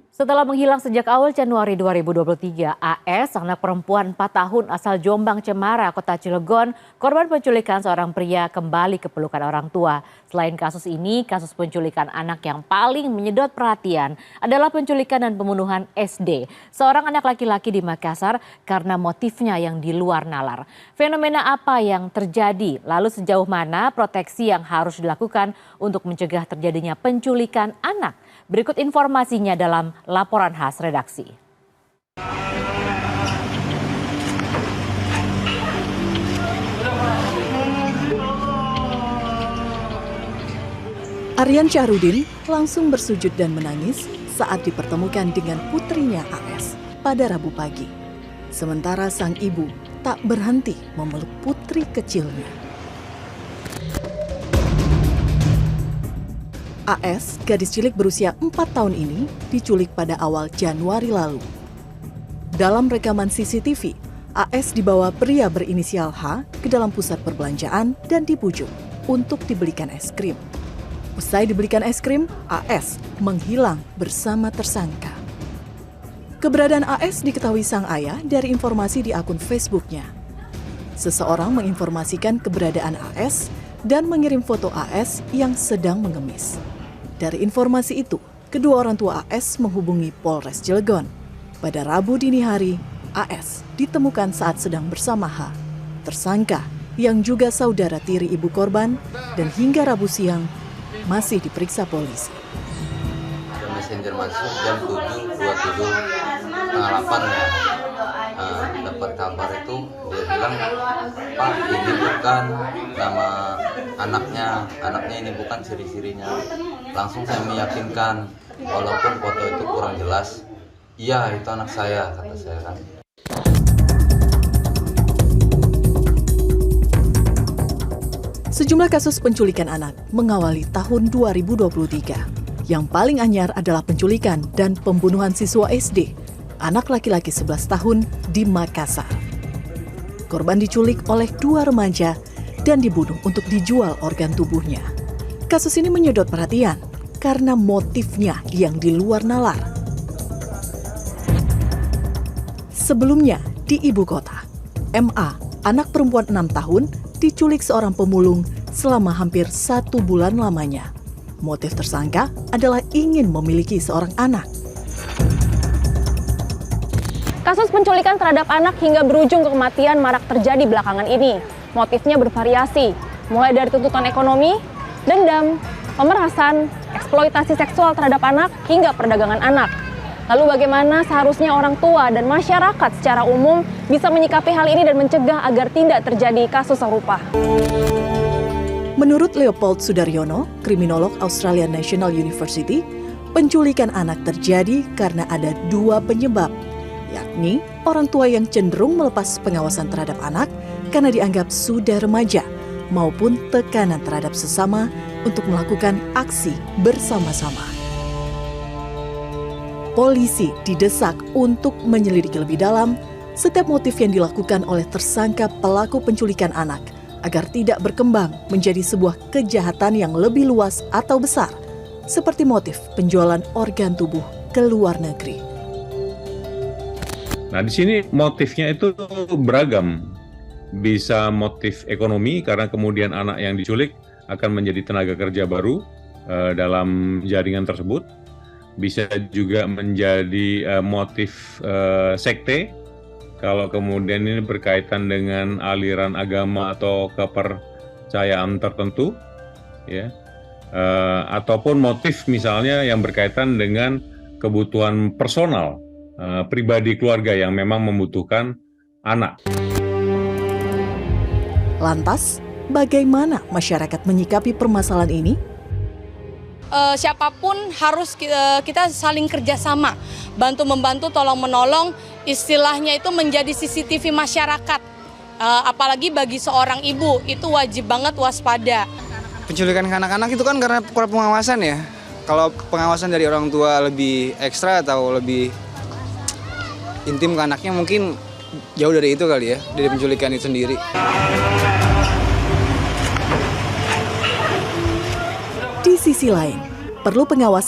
Setelah menghilang sejak awal Januari 2023, AS, anak perempuan 4 tahun asal Jombang Cemara, Kota Cilegon, korban penculikan seorang pria kembali ke pelukan orang tua. Selain kasus ini, kasus penculikan anak yang paling menyedot perhatian adalah penculikan dan pembunuhan SD, seorang anak laki-laki di Makassar karena motifnya yang di luar nalar. Fenomena apa yang terjadi? Lalu sejauh mana proteksi yang harus dilakukan untuk mencegah terjadinya penculikan anak? Berikut informasinya dalam laporan khas redaksi. Aryan Syahrudin langsung bersujud dan menangis saat dipertemukan dengan putrinya AS pada Rabu pagi. Sementara sang ibu tak berhenti memeluk putri kecilnya. AS, gadis cilik berusia 4 tahun ini, diculik pada awal Januari lalu. Dalam rekaman CCTV, AS dibawa pria berinisial H ke dalam pusat perbelanjaan dan dibujuk untuk dibelikan es krim. Usai dibelikan es krim, AS menghilang bersama tersangka. Keberadaan AS diketahui sang ayah dari informasi di akun Facebooknya. Seseorang menginformasikan keberadaan AS dan mengirim foto AS yang sedang mengemis. Dari informasi itu, kedua orang tua AS menghubungi Polres Cilegon. Pada Rabu dini hari, AS ditemukan saat sedang bersama H, tersangka yang juga saudara tiri ibu korban, dan hingga Rabu siang masih diperiksa polisi. Messenger masuk jam 7.27, setengah 8 ya. Dapat kabar itu dia bilang, Pak, ini bukan nama anaknya ini bukan ciri-cirinya. Langsung saya meyakinkan, walaupun foto itu kurang jelas, iya itu anak saya, kata saya kan. Sejumlah kasus penculikan anak mengawali tahun 2023. Yang paling anyar adalah penculikan dan pembunuhan siswa SD, anak laki-laki 11 tahun di Makassar. Korban diculik oleh 2 remaja dan dibunuh untuk dijual organ tubuhnya. Kasus ini menyedot perhatian karena motifnya yang di luar nalar. Sebelumnya di ibu kota, MA, anak perempuan 6 tahun, diculik seorang pemulung selama hampir 1 bulan lamanya. Motif tersangka adalah ingin memiliki seorang anak. Kasus penculikan terhadap anak hingga berujung ke kematian marak terjadi belakangan ini. Motifnya bervariasi, mulai dari tuntutan ekonomi, dendam, pemerasan, eksploitasi seksual terhadap anak, hingga perdagangan anak. Lalu bagaimana seharusnya orang tua dan masyarakat secara umum bisa menyikapi hal ini dan mencegah agar tidak terjadi kasus serupa? Menurut Leopold Sudaryono, kriminolog Australian National University, penculikan anak terjadi karena ada 2 penyebab, yakni orang tua yang cenderung melepas pengawasan terhadap anak karena dianggap sudah remaja, maupun tekanan terhadap sesama untuk melakukan aksi bersama-sama. Polisi didesak untuk menyelidiki lebih dalam setiap motif yang dilakukan oleh tersangka pelaku penculikan anak agar tidak berkembang menjadi sebuah kejahatan yang lebih luas atau besar, seperti motif penjualan organ tubuh ke luar negeri. Nah, di sini motifnya itu beragam. Bisa motif ekonomi karena kemudian anak yang diculik akan menjadi tenaga kerja baru dalam jaringan tersebut. Bisa juga menjadi motif sekte, kalau kemudian ini berkaitan dengan aliran agama atau kepercayaan tertentu, ya, ataupun motif misalnya yang berkaitan dengan kebutuhan personal, pribadi keluarga yang memang membutuhkan anak. Lantas, bagaimana masyarakat menyikapi permasalahan ini? Siapapun harus kita saling kerjasama, bantu-membantu, tolong-menolong, istilahnya itu menjadi CCTV masyarakat. Apalagi bagi seorang ibu, itu wajib banget waspada. Penculikan anak-anak itu kan karena kurang pengawasan ya. Kalau pengawasan dari orang tua lebih ekstra atau lebih intim ke anaknya, mungkin jauh dari itu kali ya, dari penculikan itu sendiri. Di sisi lain, perlu pengawasan